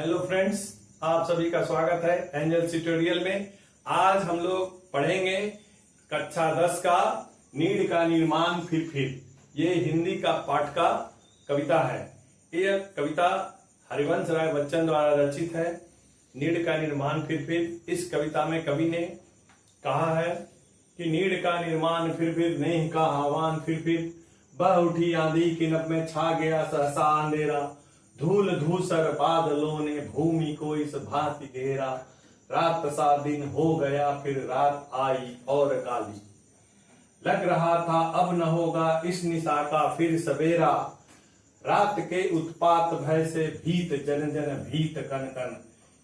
Hello friends, आप सभी का स्वागत है एंजल्स ट्यूटोरियल में। आज हम लोग पढ़ेंगे कक्षा 10 का नीड का निर्माण फिर। ये हिंदी का पाठ का कविता है। यह कविता हरिवंश राय बच्चन द्वारा रचित है। नीड का निर्माण फिर। इस कविता में कवि ने कहा है कि नीड का निर्माण फिर नेह का आह्वान फिर बह उठी आंधी की नभ में छा गया सहसा अंधेरा। धूल धूसर बादलों ने भूमि को इस भांति घेरा। रात सा दिन हो गया फिर रात आई और काली। लग रहा था अब न होगा इस निशा का फिर सवेरा। रात के उत्पात भय से भीत जन जन भीत कन कन।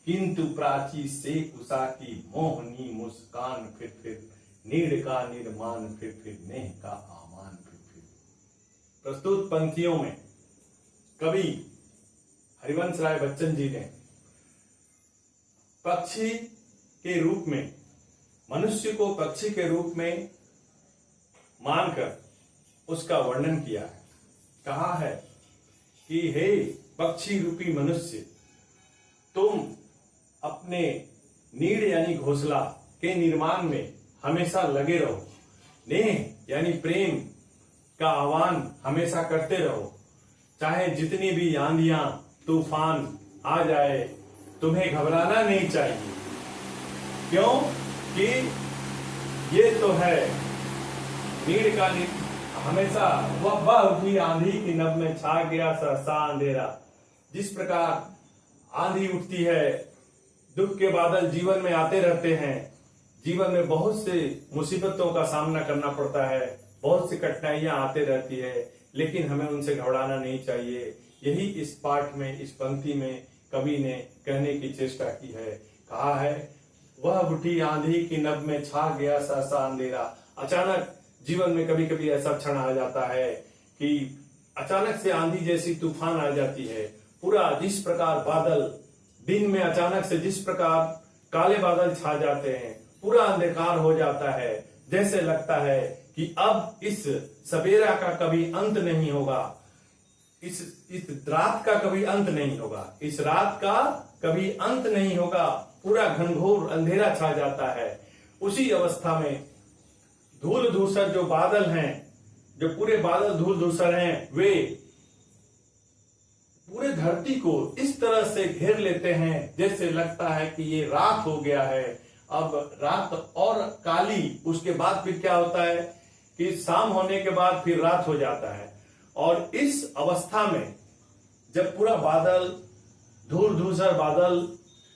किंतु प्राची से उषा की मोहनी मुस्कान फिर नीड का निर्माण फिर नेह का आह्वान फिर। प्रस्तुत पंक्तियों में कवि हरिवंश राय बच्चन जी ने पक्षी के रूप में, मनुष्य को पक्षी के रूप में मानकर उसका वर्णन किया है। कहा है कि हे पक्षी रूपी मनुष्य, तुम अपने नीड यानी घोंसला के निर्माण में हमेशा लगे रहो। नेह यानी प्रेम का आह्वान हमेशा करते रहो। चाहे जितनी भी आंधियां तूफान आ जाए, तुम्हें घबराना नहीं चाहिए। क्यों कि ये तो है नीड का हमेशा वह उठी आंधी की नभ में छा गया सहसा अंधेरा। जिस प्रकार आंधी उठती है, दुख के बादल जीवन में आते रहते हैं, जीवन में बहुत से मुसीबतों का सामना करना पड़ता है, बहुत सी कठिनाइयां आते रहती है, लेकिन हमें उनसे घबराना नहीं चाहिए। यही इस पाठ में, इस पंक्ति में कवि ने कहने की चेष्टा की है। कहा है वह उठी आंधी की नभ में छा गया सहसा अंधेरा। अचानक जीवन में कभी कभी ऐसा क्षण आ जाता है कि अचानक से आंधी जैसी तूफान आ जाती है। पूरा जिस प्रकार बादल दिन में अचानक से जिस प्रकार काले बादल छा जाते हैं, पूरा अंधकार हो जाता है, जैसे लगता है कि अब इस सवेरा का कभी अंत नहीं होगा, इस रात का कभी अंत नहीं होगा, इस रात का कभी अंत नहीं होगा। पूरा घनघोर अंधेरा छा जाता है। उसी अवस्था में धूल धूसर जो बादल हैं, जो पूरे बादल धूल धूसर हैं, वे पूरे धरती को इस तरह से घेर लेते हैं जैसे लगता है कि ये रात हो गया है। अब रात और काली, उसके बाद फिर क्या होता है कि शाम होने के बाद फिर रात हो जाता है। और इस अवस्था में जब पूरा बादल, धूल धूसर बादल,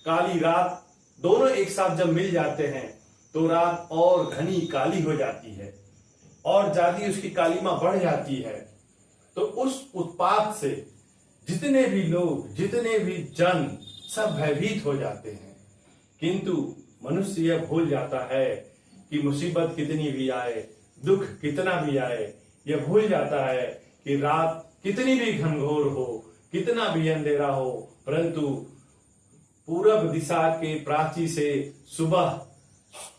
काली रात दोनों एक साथ जब मिल जाते हैं तो रात और घनी काली हो जाती है और ज्यादा उसकी कालीमा बढ़ जाती है। तो उस उत्पात से जितने भी लोग, जितने भी जन सब भयभीत हो जाते हैं। किंतु मनुष्य यह भूल जाता है कि मुसीबत कितनी भी आए, दुख कितना भी आए, यह भूल जाता है कि रात कितनी भी घनघोर हो, कितना भी अंधेरा हो, परंतु पूरब दिशा के प्राची से सुबह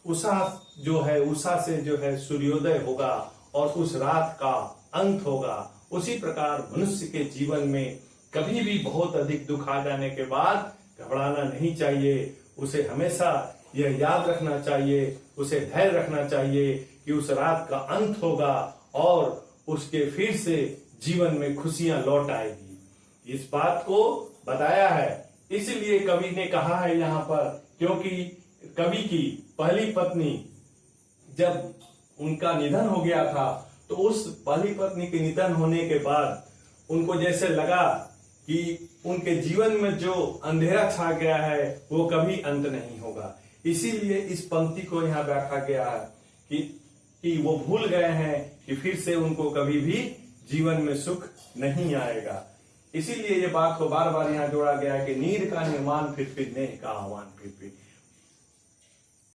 उषा से जो है सूर्योदय होगा और उस रात का अंत होगा। उसी प्रकार मनुष्य के जीवन में कभी भी बहुत अधिक दुख आ जाने के बाद घबराना नहीं चाहिए। उसे हमेशा यह याद रखना चाहिए, उसे धैर्य रखना चाहिए कि उस रात का अंत होगा और उसके फिर से जीवन में खुशियां लौट आएगी। इस बात को बताया है, इसलिए कवि ने कहा है यहाँ पर, क्योंकि कवि की पहली पत्नी जब उनका निधन हो गया था तो उस पहली पत्नी के निधन होने के बाद उनको जैसे लगा कि उनके जीवन में जो अंधेरा छा गया है वो कभी अंत नहीं होगा। इसीलिए इस पंक्ति को यहाँ बैठा गया है कि वो भूल गए हैं कि फिर से उनको कभी भी जीवन में सुख नहीं आएगा। इसीलिए ये बात को बार बार यहाँ जोड़ा गया है कि नीड का निर्माण फिर नेह का आह्वान फिर।